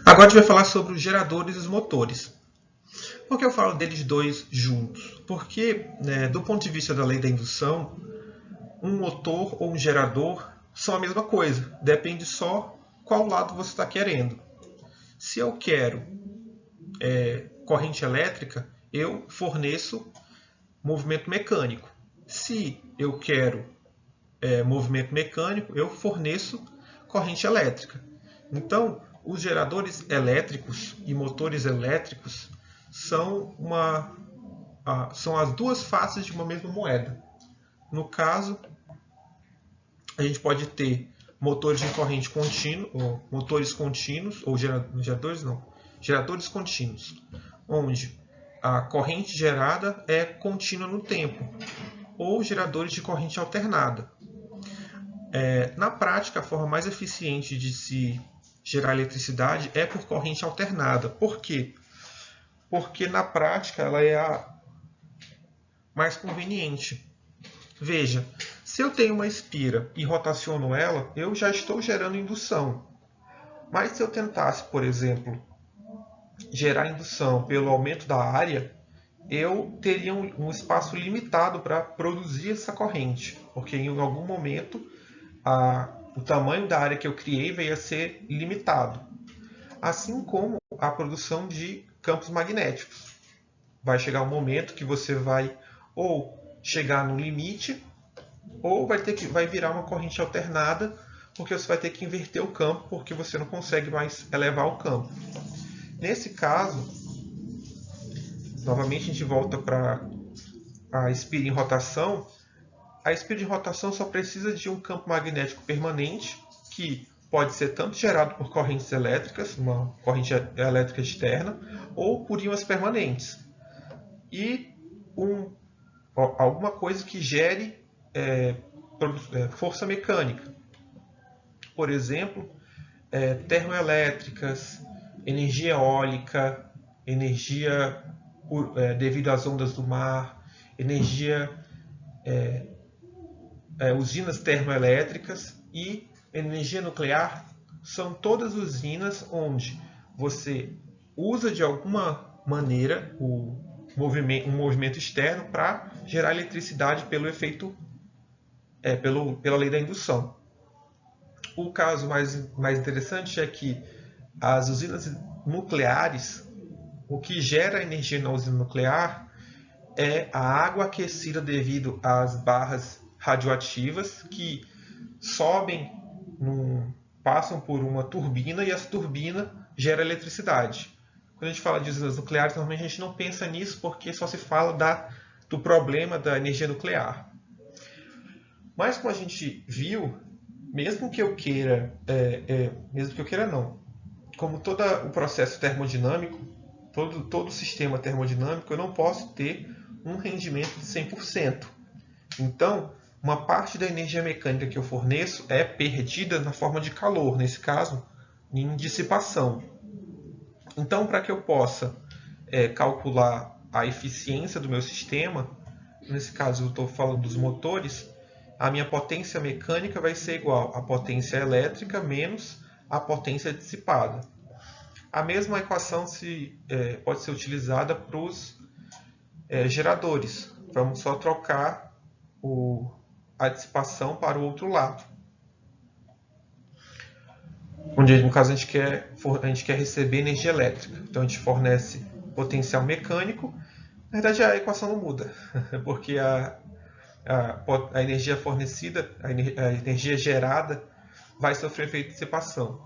Agora a gente vai falar sobre os geradores e os motores. Por que eu falo deles dois juntos? Porque, do ponto de vista da lei da indução, um motor ou um gerador são a mesma coisa. Depende só qual lado você está querendo. Se eu quero corrente elétrica, eu forneço movimento mecânico. Se eu quero movimento mecânico, eu forneço corrente elétrica. Então, os geradores elétricos e motores elétricos são as duas faces de uma mesma moeda. No caso, a gente pode ter motores de corrente contínua, ou motores contínuos, ou geradores contínuos, onde a corrente gerada é contínua no tempo, ou geradores de corrente alternada. Na prática, a forma mais eficiente de se gerar eletricidade é por corrente alternada. Por quê? Porque na prática ela é a mais conveniente. Veja, se eu tenho uma espira e rotaciono ela, eu já estou gerando indução. Mas se eu tentasse, por exemplo, gerar indução pelo aumento da área, eu teria um espaço limitado para produzir essa corrente, porque em algum momento o tamanho da área que eu criei veio a ser limitado. Assim como a produção de campos magnéticos. Vai chegar um momento que você vai ou chegar no limite, ou vai virar uma corrente alternada, porque você vai ter que inverter o campo, porque você não consegue mais elevar o campo. Nesse caso, novamente a gente volta para a espira em rotação. A espira de rotação só precisa de um campo magnético permanente, que pode ser tanto gerado por correntes elétricas, uma corrente elétrica externa, ou por ímãs permanentes. E alguma coisa que gere força mecânica. Por exemplo, termoelétricas, energia eólica, energia devido às ondas do mar, energia usinas termoelétricas e energia nuclear são todas usinas onde você usa de alguma maneira um movimento externo para gerar eletricidade pelo efeito, pela lei da indução. O caso mais interessante é que as usinas nucleares, o que gera energia na usina nuclear é a água aquecida devido às barras radioativas que sobem, passam por uma turbina e essa turbina gera eletricidade. Quando a gente fala de usinas nucleares, normalmente a gente não pensa nisso porque só se fala do problema da energia nuclear. Mas como a gente viu, mesmo que eu queira não, como todo o processo termodinâmico, todo o sistema termodinâmico, eu não posso ter um rendimento de 100%. Então, uma parte da energia mecânica que eu forneço é perdida na forma de calor, nesse caso, em dissipação. Então, para que eu possa calcular a eficiência do meu sistema, nesse caso eu estou falando dos motores, a minha potência mecânica vai ser igual à potência elétrica menos a potência dissipada. A mesma equação pode ser utilizada para os geradores. Vamos só trocar a dissipação para o outro lado. Onde, no caso, a gente quer receber energia elétrica. Então, a gente fornece potencial mecânico. Na verdade, a equação não muda, porque a energia fornecida, a energia gerada, vai sofrer efeito de dissipação.